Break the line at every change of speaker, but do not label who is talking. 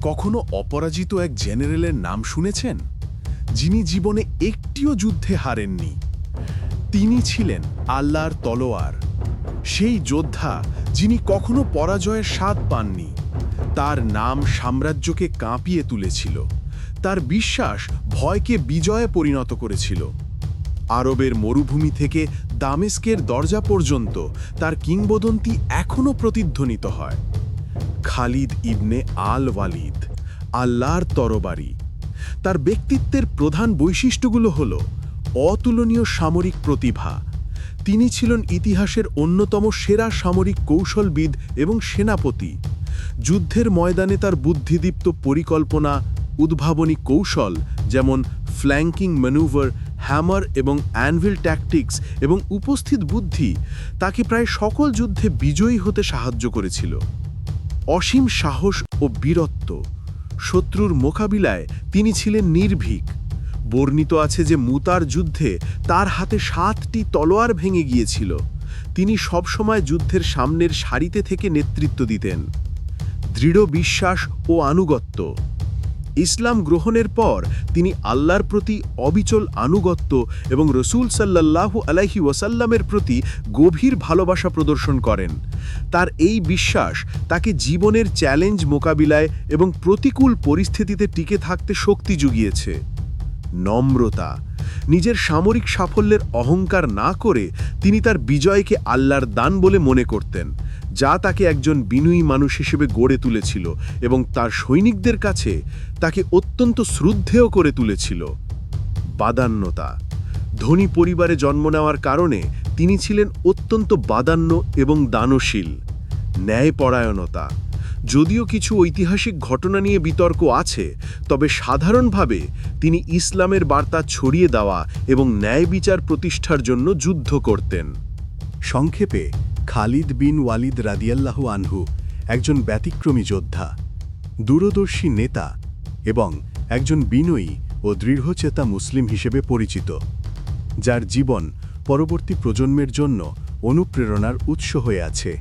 কখনো অপরাজিত এক জেনারেলের নাম শুনেছেন, যিনি জীবনে একটিও যুদ্ধে হারেননি? তিনি ছিলেন আল্লাহর তলোয়ার, সেই যোদ্ধা যিনি কখনো পরাজয়ের স্বাদ পাননি। তার নাম সাম্রাজ্যকে কাঁপিয়ে তুলেছিল, তার বিশ্বাস ভয়কে বিজয়ে পরিণত করেছিল। আরবের মরুভূমি থেকে দামেস্কের দরজা পর্যন্ত তার কিংবদন্তি এখনও প্রতিধ্বনিত হয়। খালিদ ইবনে আল ওয়ালিদ, আল্লাহর তরবারি। তার ব্যক্তিত্বের প্রধান বৈশিষ্ট্যগুলো হল অতুলনীয় সামরিক প্রতিভা। তিনি ছিলেন ইতিহাসের অন্যতম সেরা সামরিক কৌশলবিদ এবং সেনাপতি। যুদ্ধের ময়দানে তার বুদ্ধিদীপ্ত পরিকল্পনা, উদ্ভাবনী কৌশল যেমন ফ্ল্যাঙ্কিং ম্যানুভার, হ্যামার এবং অ্যানভিল ট্যাকটিক্স এবং উপস্থিত বুদ্ধি তাকে প্রায় সকল যুদ্ধে বিজয়ী হতে সাহায্য করেছিল। অসীম সাহস ও বীরত্ব। শত্রুর মোকাবিলায় তিনি ছিলেন নির্ভীক। বর্ণিত আছে যে মুতার যুদ্ধে তার হাতে 7টি তলোয়ার ভেঙে গিয়েছিল। তিনি সবসময় যুদ্ধের সামনের সারিতে থেকে নেতৃত্ব দিতেন। দৃঢ় বিশ্বাস ও আনুগত্য। ইসলাম গ্রহণের পর তিনি আল্লাহর প্রতি অবিচল আনুগত্য এবং রসূল সাল্লাল্লাহু আলাইহি ওয়াসাল্লামের প্রতি গভীর ভালোবাসা প্রদর্শন করেন। তার এই বিশ্বাস তাকে জীবনের চ্যালেঞ্জ মোকাবিলায় এবং প্রতিকূল পরিস্থিতিতে টিকে থাকতে শক্তি জুগিয়েছে। নম্রতা। নিজের সামরিক সাফল্যের অহংকার না করে তিনি তার বিজয়কে আল্লাহর দান বলে মনে করতেন, যা তাকে একজন বিনয়ী মানুষ হিসেবে গড়ে তুলেছিল এবং তার সৈনিকদের কাছে তাকে অত্যন্ত শ্রদ্ধেয় করে তুলেছিল। বাদান্যতা। ধনী পরিবারে জন্ম নেওয়ার কারণে তিনি ছিলেন অত্যন্ত বাদান্য এবং দানশীল। ন্যায়পরায়ণতা। যদিও কিছু ঐতিহাসিক ঘটনা নিয়ে বিতর্ক আছে, তবে সাধারণভাবে তিনি ইসলামের বার্তা ছড়িয়ে দেওয়া এবং ন্যায় বিচার প্রতিষ্ঠার জন্য যুদ্ধ করতেন। সংক্ষেপে, খালিদ বিন ওয়ালিদ রাদিয়াল্লাহু আনহু একজন ব্যতিক্রমী যোদ্ধা, দূরদর্শী নেতা এবং একজন বিনয়ী ও দৃঢ়চেতা মুসলিম হিসেবে পরিচিত, যার জীবন পরবর্তী প্রজন্মের জন্য অনুপ্রেরণার উৎস হয়ে আছে।